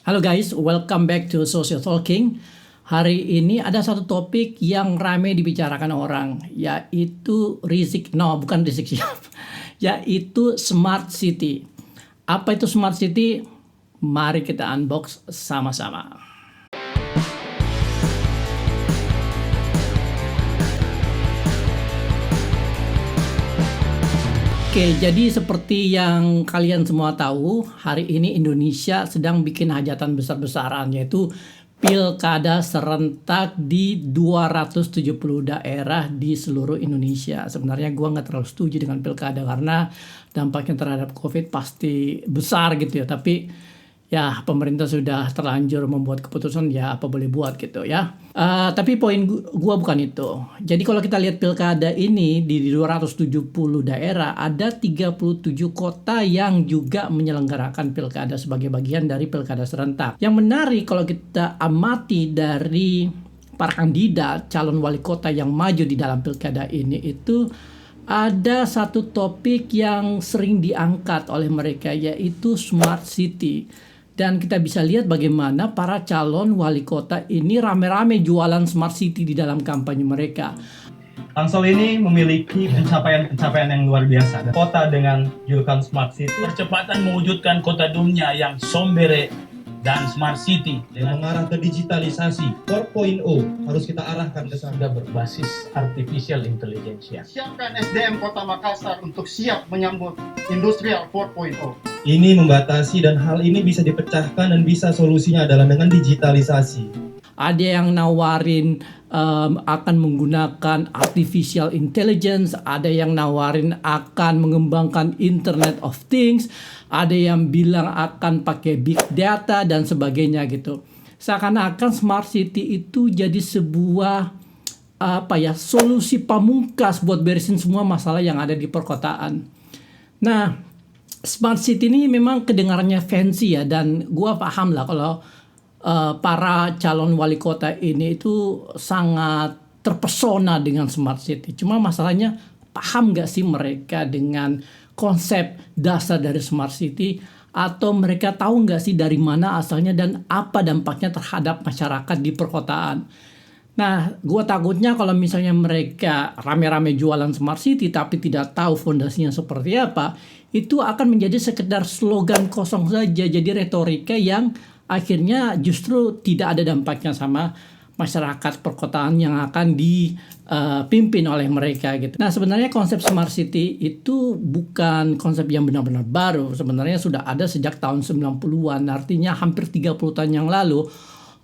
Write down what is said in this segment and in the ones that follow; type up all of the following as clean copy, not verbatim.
Halo guys, welcome back to Social Talking. Hari ini ada satu topik yang ramai dibicarakan orang, yaitu bukan Rizik Syihab, yaitu Smart City. Apa itu Smart City? Mari kita unbox sama-sama. Oke, jadi seperti yang kalian semua tahu, hari ini Indonesia sedang bikin hajatan besar-besaran, yaitu pilkada serentak di 270 daerah di seluruh Indonesia. Sebenarnya gue nggak terlalu setuju dengan pilkada karena dampaknya terhadap COVID pasti besar gitu ya. Tapi ya pemerintah sudah terlanjur membuat keputusan, ya apa boleh buat gitu ya. Tapi poin gua bukan itu. Jadi kalau kita lihat pilkada ini di 270 daerah, ada 37 kota yang juga menyelenggarakan pilkada sebagai bagian dari pilkada serentak. Yang menarik kalau kita amati dari para kandidat calon wali kota yang maju di dalam pilkada ini, itu ada satu topik yang sering diangkat oleh mereka, yaitu Smart City. Dan kita bisa lihat bagaimana para calon wali kota ini rame-rame jualan Smart City di dalam kampanye mereka. Tangsel ini memiliki pencapaian yang luar biasa. Kota dengan julukan Smart City, percepatan mewujudkan kota dunia yang sombere dan Smart City dengan mengarah ke digitalisasi 4.0 harus kita arahkan ke sana. sudah berbasis artificial intelligence. Siapkan SDM Kota Makassar untuk siap menyambut Industrial 4.0. Ini membatasi dan hal ini bisa dipecahkan dan bisa solusinya adalah dengan digitalisasi. Ada yang nawarin akan menggunakan artificial intelligence, ada yang nawarin akan mengembangkan Internet of Things, ada yang bilang akan pakai big data dan sebagainya gitu. Seakan-akan Smart City itu jadi sebuah solusi pamungkas buat beresin semua masalah yang ada di perkotaan. Nah, Smart City ini memang kedengarannya fancy ya, dan gua paham lah kalau para calon wali kota ini itu sangat terpesona dengan Smart City. Cuma masalahnya, paham gak sih mereka dengan konsep dasar dari Smart City? Atau mereka tahu gak sih dari mana asalnya dan apa dampaknya terhadap masyarakat di perkotaan? Nah, gue takutnya kalau misalnya mereka rame-rame jualan Smart City tapi tidak tahu fondasinya seperti apa, itu akan menjadi sekedar slogan kosong saja, jadi retorika yang akhirnya justru tidak ada dampaknya sama masyarakat perkotaan yang akan dipimpin oleh mereka gitu. Nah, sebenarnya konsep Smart City itu bukan konsep yang benar-benar baru. Sebenarnya sudah ada sejak tahun 90-an, artinya hampir 30 tahun yang lalu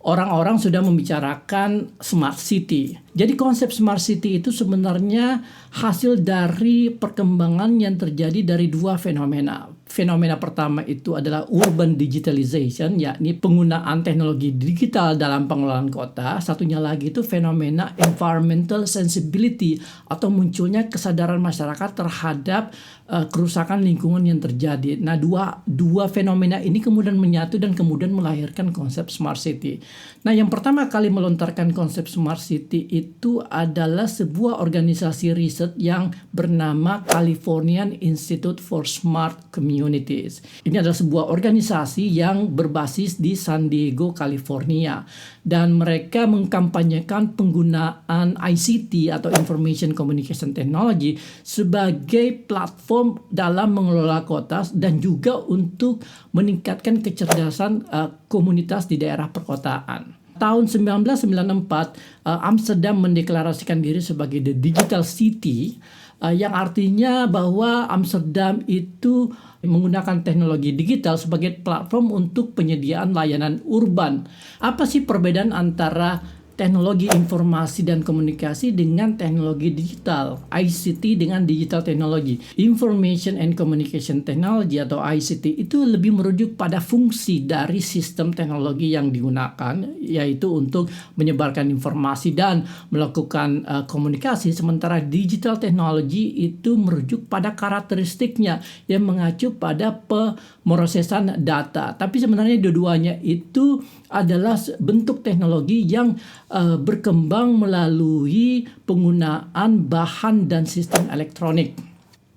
orang-orang sudah membicarakan Smart City. Jadi konsep Smart City itu sebenarnya hasil dari perkembangan yang terjadi dari dua fenomena. Fenomena pertama itu adalah urban digitalization, yakni penggunaan teknologi digital dalam pengelolaan kota. Satunya lagi itu fenomena environmental sensibility, atau munculnya kesadaran masyarakat terhadap kerusakan lingkungan yang terjadi. Nah, dua fenomena ini kemudian menyatu dan kemudian melahirkan konsep Smart City. Nah, yang pertama kali melontarkan konsep Smart City itu adalah sebuah organisasi riset yang bernama Californian Institute for Smart Communities. Ini adalah sebuah organisasi yang berbasis di San Diego, California, dan mereka mengkampanyekan penggunaan ICT atau Information Communication Technology sebagai platform dalam mengelola kota dan juga untuk meningkatkan kecerdasan komunitas di daerah perkotaan. Tahun 1994, Amsterdam mendeklarasikan diri sebagai the digital city, yang artinya bahwa Amsterdam itu menggunakan teknologi digital sebagai platform untuk penyediaan layanan urban. Apa sih perbedaan antara teknologi informasi dan komunikasi dengan teknologi digital, ICT dengan digital technology? Information and Communication Technology atau ICT itu lebih merujuk pada fungsi dari sistem teknologi yang digunakan, yaitu untuk menyebarkan informasi dan melakukan komunikasi, sementara digital technology itu merujuk pada karakteristiknya yang mengacu pada pemrosesan data. Tapi sebenarnya dua-duanya itu adalah bentuk teknologi yang berkembang melalui penggunaan bahan dan sistem elektronik.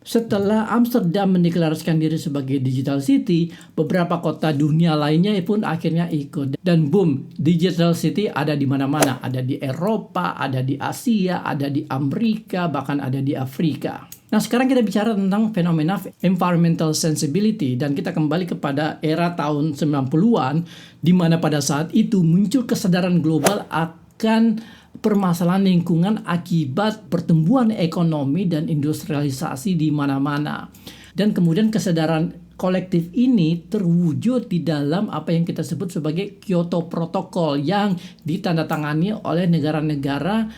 Setelah Amsterdam mendeklarasikan diri sebagai digital city, beberapa kota dunia lainnya pun akhirnya ikut. Dan boom, digital city ada di mana-mana. Ada di Eropa, ada di Asia, ada di Amerika, bahkan ada di Afrika. Nah, sekarang kita bicara tentang fenomena environmental sensibility, dan kita kembali kepada era tahun 90-an, di mana pada saat itu muncul kesadaran global akan permasalahan lingkungan akibat pertumbuhan ekonomi dan industrialisasi di mana-mana. Dan kemudian kesadaran kolektif ini terwujud di dalam apa yang kita sebut sebagai Kyoto Protocol yang ditandatangani oleh negara-negara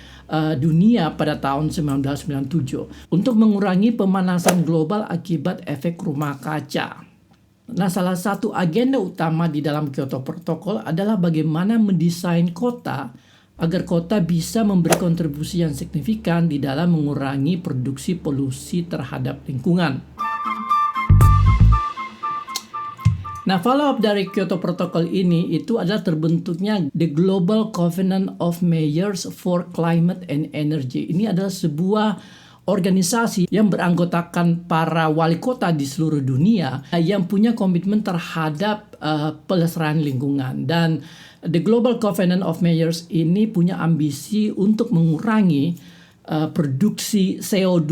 dunia pada tahun 1997 untuk mengurangi pemanasan global akibat efek rumah kaca. Nah, salah satu agenda utama di dalam Kyoto Protocol adalah bagaimana mendesain kota agar kota bisa memberi kontribusi yang signifikan di dalam mengurangi produksi polusi terhadap lingkungan. Nah, follow-up dari Kyoto Protocol ini itu adalah terbentuknya The Global Covenant of Mayors for Climate and Energy. Ini adalah sebuah organisasi yang beranggotakan para wali kota di seluruh dunia yang punya komitmen terhadap pelestarian lingkungan. Dan The Global Covenant of Mayors ini punya ambisi untuk mengurangi produksi CO2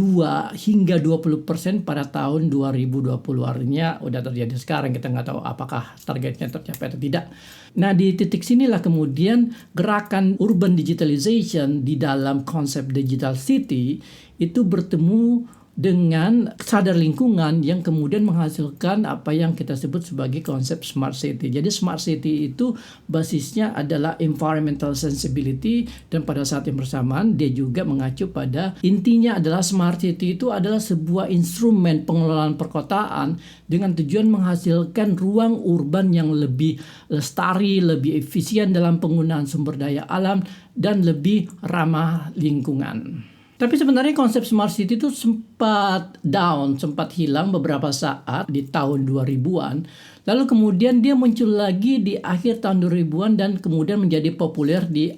hingga 20% pada tahun 2020. Artinya udah terjadi sekarang, kita nggak tahu apakah targetnya tercapai atau tidak. Nah, di titik sinilah kemudian gerakan urban digitalization di dalam konsep digital city itu bertemu dengan sadar lingkungan yang kemudian menghasilkan apa yang kita sebut sebagai konsep smart city. Jadi smart city itu basisnya adalah environmental sensibility, dan pada saat yang bersamaan dia juga mengacu pada intinya adalah smart city itu adalah sebuah instrumen pengelolaan perkotaan dengan tujuan menghasilkan ruang urban yang lebih lestari, lebih efisien dalam penggunaan sumber daya alam, dan lebih ramah lingkungan. Tapi sebenarnya konsep smart city itu sempat down, sempat hilang beberapa saat di tahun 2000-an. Lalu kemudian dia muncul lagi di akhir tahun 2000-an dan kemudian menjadi populer di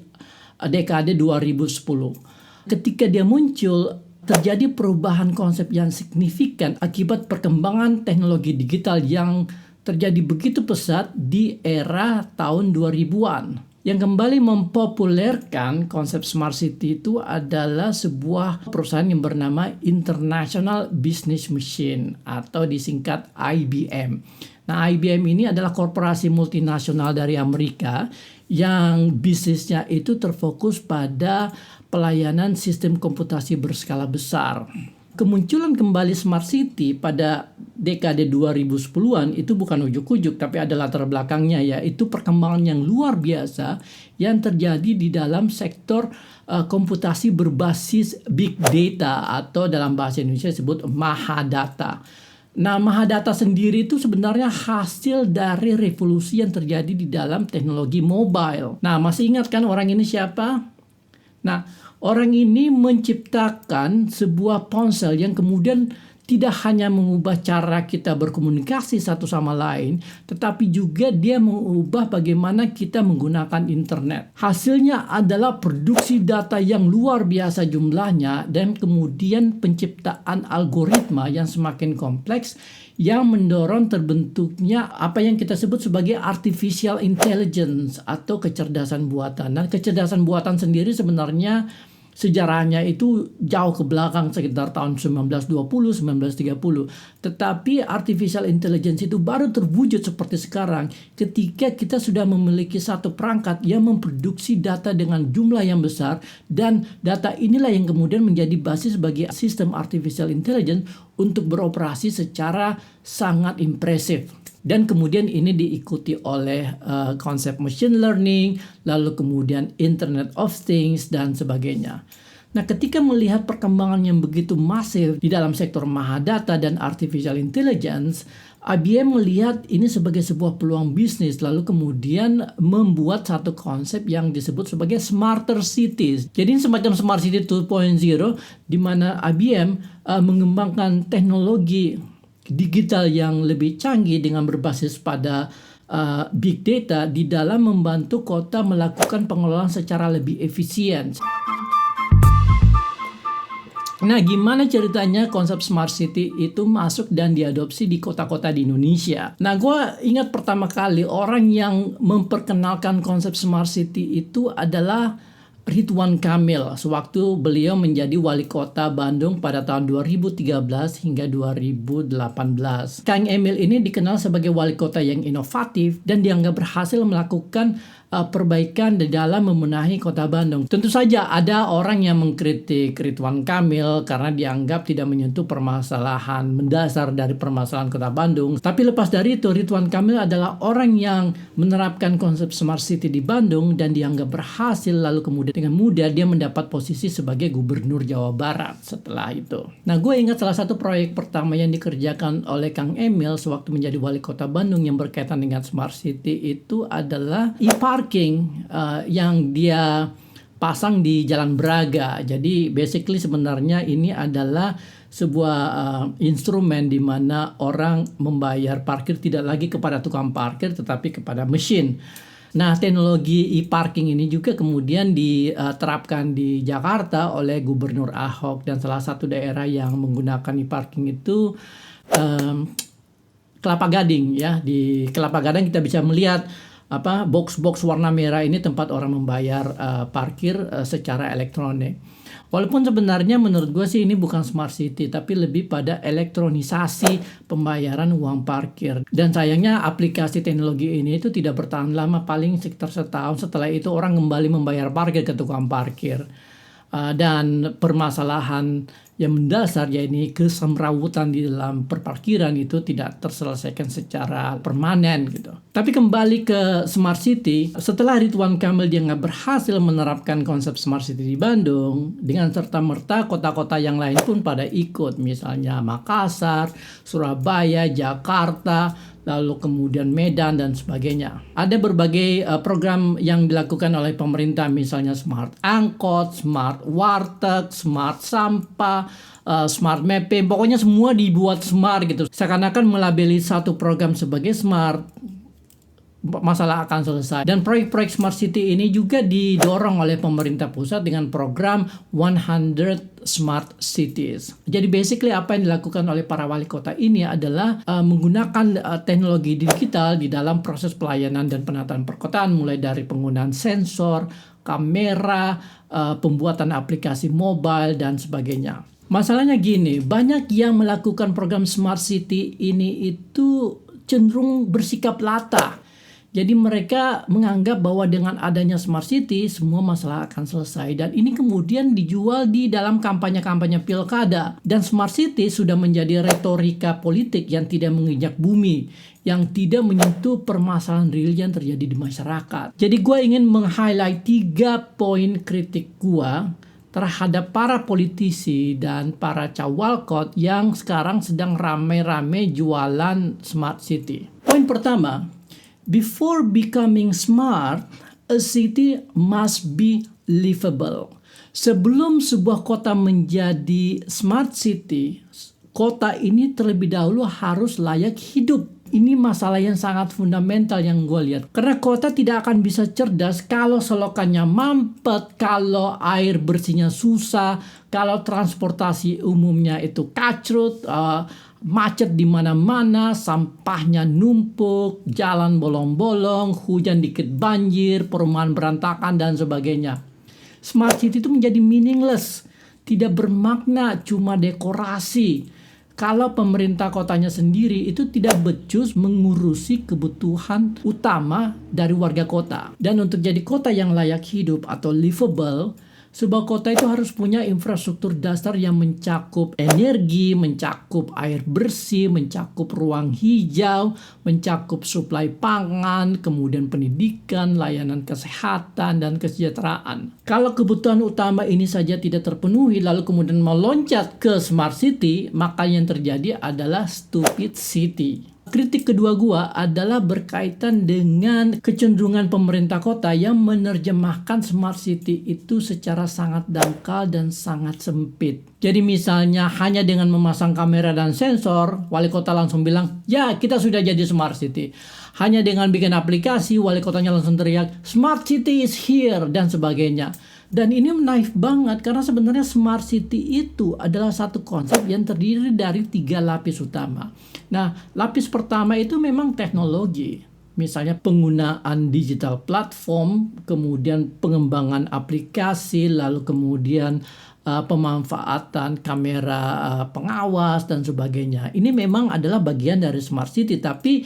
dekade 2010. Ketika dia muncul, terjadi perubahan konsep yang signifikan akibat perkembangan teknologi digital yang terjadi begitu pesat di era tahun 2000-an. Yang kembali mempopulerkan konsep smart city itu adalah sebuah perusahaan yang bernama International Business Machine atau disingkat IBM. Nah, IBM ini adalah korporasi multinasional dari Amerika yang bisnisnya itu terfokus pada pelayanan sistem komputasi berskala besar. Kemunculan kembali Smart City pada dekade 2010-an itu bukan ujuk-ujuk, tapi ada latar belakangnya, yaitu perkembangan yang luar biasa yang terjadi di dalam sektor komputasi berbasis big data atau dalam bahasa Indonesia disebut mahadata. Nah, mahadata sendiri itu sebenarnya hasil dari revolusi yang terjadi di dalam teknologi mobile. Nah, masih ingat kan orang ini siapa? Nah, orang ini menciptakan sebuah ponsel yang kemudian tidak hanya mengubah cara kita berkomunikasi satu sama lain, tetapi juga dia mengubah bagaimana kita menggunakan internet. Hasilnya adalah produksi data yang luar biasa jumlahnya dan kemudian penciptaan algoritma yang semakin kompleks yang mendorong terbentuknya apa yang kita sebut sebagai artificial intelligence atau kecerdasan buatan. Dan kecerdasan buatan sendiri sebenarnya sejarahnya itu jauh ke belakang sekitar tahun 1920-1930. Tetapi artificial intelligence itu baru terwujud seperti sekarang ketika kita sudah memiliki satu perangkat yang memproduksi data dengan jumlah yang besar, dan data inilah yang kemudian menjadi basis bagi sistem artificial intelligence untuk beroperasi secara sangat impresif. Dan kemudian ini diikuti oleh konsep machine learning, lalu kemudian Internet of Things, dan sebagainya. Nah, ketika melihat perkembangan yang begitu masif di dalam sektor mahadata dan artificial intelligence, IBM melihat ini sebagai sebuah peluang bisnis, lalu kemudian membuat satu konsep yang disebut sebagai smarter cities. Jadi semacam smart city 2.0 di mana IBM mengembangkan teknologi digital yang lebih canggih dengan berbasis pada big data di dalam membantu kota melakukan pengelolaan secara lebih efisien. Nah, gimana ceritanya konsep smart city itu masuk dan diadopsi di kota-kota di Indonesia? Nah, gue ingat pertama kali orang yang memperkenalkan konsep smart city itu adalah Ridwan Kamil sewaktu beliau menjadi wali kota Bandung pada tahun 2013 hingga 2018. Kang Emil ini dikenal sebagai wali kota yang inovatif dan dianggap berhasil melakukan perbaikan di dalam membenahi kota Bandung. Tentu saja ada orang yang mengkritik Ridwan Kamil karena dianggap tidak menyentuh permasalahan mendasar dari permasalahan kota Bandung. Tapi lepas dari itu, Ridwan Kamil adalah orang yang menerapkan konsep smart city di Bandung dan dianggap berhasil, lalu kemudian dengan mudah dia mendapat posisi sebagai gubernur Jawa Barat setelah itu. Nah, gue ingat salah satu proyek pertama yang dikerjakan oleh Kang Emil sewaktu menjadi wali kota Bandung yang berkaitan dengan smart city itu adalah e-parking yang dia pasang di Jalan Braga. Jadi basically sebenarnya ini adalah sebuah instrumen di mana orang membayar parkir tidak lagi kepada tukang parkir tetapi kepada mesin. Nah, teknologi e-parking ini juga kemudian diterapkan di Jakarta oleh Gubernur Ahok, dan salah satu daerah yang menggunakan e-parking itu Kelapa Gading ya. Di Kelapa Gading kita bisa melihat box-box warna merah ini tempat orang membayar parkir secara elektronik. Walaupun sebenarnya menurut gue sih ini bukan smart city, tapi lebih pada elektronisasi pembayaran uang parkir. Dan sayangnya aplikasi teknologi ini itu tidak bertahan lama, paling sekitar setahun. Setelah itu orang kembali membayar parkir ke tukang parkir. Dan permasalahan yang mendasar yaitu kesemrawutan di dalam perparkiran itu tidak terselesaikan secara permanen gitu. Tapi kembali ke smart city, setelah Ridwan Kamil dianggap berhasil menerapkan konsep smart city di Bandung, dengan serta-merta kota-kota yang lain pun pada ikut, misalnya Makassar, Surabaya, Jakarta, lalu kemudian Medan dan sebagainya. Ada berbagai program yang dilakukan oleh pemerintah, misalnya smart angkot, smart warteg, smart sampah, smart mapping, pokoknya semua dibuat smart gitu. Seakan-akan melabeli satu program sebagai smart, masalah akan selesai. Dan proyek-proyek smart city ini juga didorong oleh pemerintah pusat dengan program 100 Smart Cities. Jadi basically apa yang dilakukan oleh para wali kota ini adalah menggunakan teknologi digital di dalam proses pelayanan dan penataan perkotaan, mulai dari penggunaan sensor, kamera, pembuatan aplikasi mobile dan sebagainya. Masalahnya gini, banyak yang melakukan program smart city ini itu cenderung bersikap latah. Jadi mereka menganggap bahwa dengan adanya smart city semua masalah akan selesai, dan ini kemudian dijual di dalam kampanye-kampanye pilkada. Dan smart city sudah menjadi retorika politik yang tidak menginjak bumi, yang tidak menyentuh permasalahan real yang terjadi di masyarakat. Jadi gue ingin meng-highlight 3 poin kritik gue terhadap para politisi dan para cawalkot yang sekarang sedang rame-rame jualan smart city. Poin pertama, before becoming smart, a city must be livable. Sebelum sebuah kota menjadi smart city, kota ini terlebih dahulu harus layak hidup. Ini masalah yang sangat fundamental yang gue lihat. Karena kota tidak akan bisa cerdas kalau selokannya mampet, kalau air bersihnya susah, kalau transportasi umumnya itu kacrut, macet di mana-mana, sampahnya numpuk, jalan bolong-bolong, hujan dikit banjir, perumahan berantakan dan sebagainya. Smart city itu menjadi meaningless, tidak bermakna, cuma dekorasi. Kalau pemerintah kotanya sendiri itu tidak becus mengurusi kebutuhan utama dari warga kota. Dan untuk jadi kota yang layak hidup atau livable, sebuah kota itu harus punya infrastruktur dasar yang mencakup energi, mencakup air bersih, mencakup ruang hijau, mencakup suplai pangan, kemudian pendidikan, layanan kesehatan, dan kesejahteraan. Kalau kebutuhan utama ini saja tidak terpenuhi, lalu kemudian meloncat ke smart city, maka yang terjadi adalah stupid city. Kritik kedua gua adalah berkaitan dengan kecenderungan pemerintah kota yang menerjemahkan smart city itu secara sangat dangkal dan sangat sempit. Jadi misalnya hanya dengan memasang kamera dan sensor, wali kota langsung bilang, ya kita sudah jadi smart city. Hanya dengan bikin aplikasi, wali kotanya langsung teriak, smart city is here, dan sebagainya. Dan ini naif banget karena sebenarnya smart city itu adalah satu konsep yang terdiri dari 3 lapis utama. Nah, lapis pertama itu memang teknologi. Misalnya penggunaan digital platform, kemudian pengembangan aplikasi, lalu kemudian pemanfaatan kamera pengawas dan sebagainya. Ini memang adalah bagian dari smart city, tapi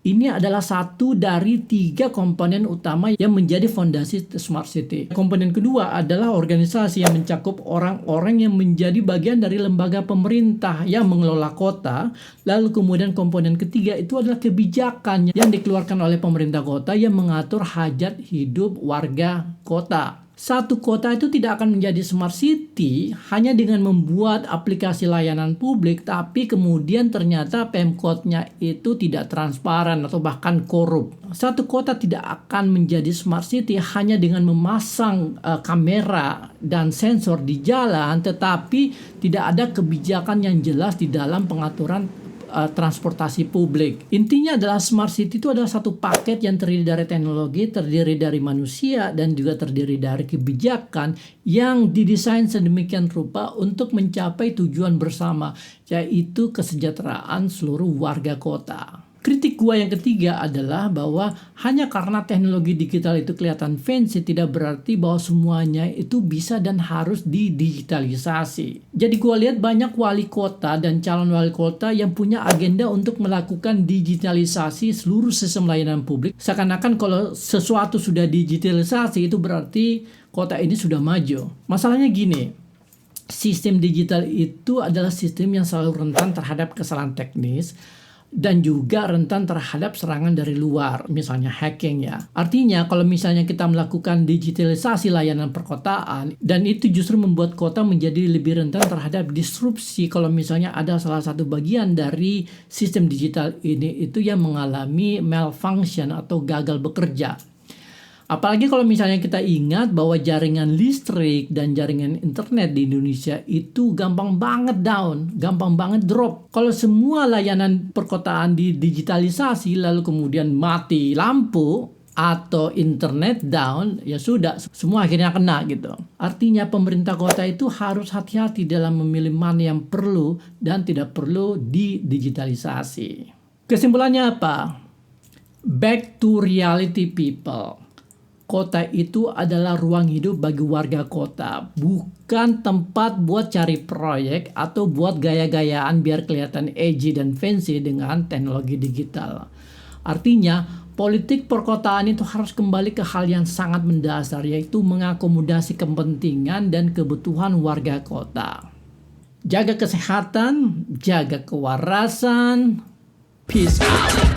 ini adalah satu dari 3 komponen utama yang menjadi fondasi smart city. Komponen kedua adalah organisasi yang mencakup orang-orang yang menjadi bagian dari lembaga pemerintah yang mengelola kota. Lalu kemudian komponen ketiga itu adalah kebijakan yang dikeluarkan oleh pemerintah kota yang mengatur hajat hidup warga kota. Satu kota itu tidak akan menjadi smart city hanya dengan membuat aplikasi layanan publik, tapi kemudian ternyata Pemkotnya itu tidak transparan atau bahkan korup. Satu kota tidak akan menjadi smart city hanya dengan memasang kamera dan sensor di jalan, tetapi tidak ada kebijakan yang jelas di dalam pengaturan transportasi publik. Intinya adalah smart city itu adalah satu paket yang terdiri dari teknologi, terdiri dari manusia, dan juga terdiri dari kebijakan yang didesain sedemikian rupa untuk mencapai tujuan bersama, yaitu kesejahteraan seluruh warga kota. Kritik gua yang ketiga adalah bahwa hanya karena teknologi digital itu kelihatan fancy tidak berarti bahwa semuanya itu bisa dan harus didigitalisasi. Jadi gua lihat banyak wali kota dan calon wali kota yang punya agenda untuk melakukan digitalisasi seluruh sistem layanan publik. Seakan-akan kalau sesuatu sudah digitalisasi itu berarti kota ini sudah maju. Masalahnya gini, sistem digital itu adalah sistem yang selalu rentan terhadap kesalahan teknis dan juga rentan terhadap serangan dari luar, misalnya hacking ya. Artinya kalau misalnya kita melakukan digitalisasi layanan perkotaan, dan itu justru membuat kota menjadi lebih rentan terhadap disrupsi kalau misalnya ada salah satu bagian dari sistem digital ini itu yang mengalami malfunction atau gagal bekerja. Apalagi kalau misalnya kita ingat bahwa jaringan listrik dan jaringan internet di Indonesia itu gampang banget down, gampang banget drop. Kalau semua layanan perkotaan didigitalisasi lalu kemudian mati lampu atau internet down, ya sudah, semua akhirnya kena gitu. Artinya pemerintah kota itu harus hati-hati dalam memilih mana yang perlu dan tidak perlu didigitalisasi. Kesimpulannya apa? Back to reality people. Kota itu adalah ruang hidup bagi warga kota, bukan tempat buat cari proyek atau buat gaya-gayaan biar kelihatan edgy dan fancy dengan teknologi digital. Artinya, politik perkotaan itu harus kembali ke hal yang sangat mendasar, yaitu mengakomodasi kepentingan dan kebutuhan warga kota. Jaga kesehatan, jaga kewarasan, peace out.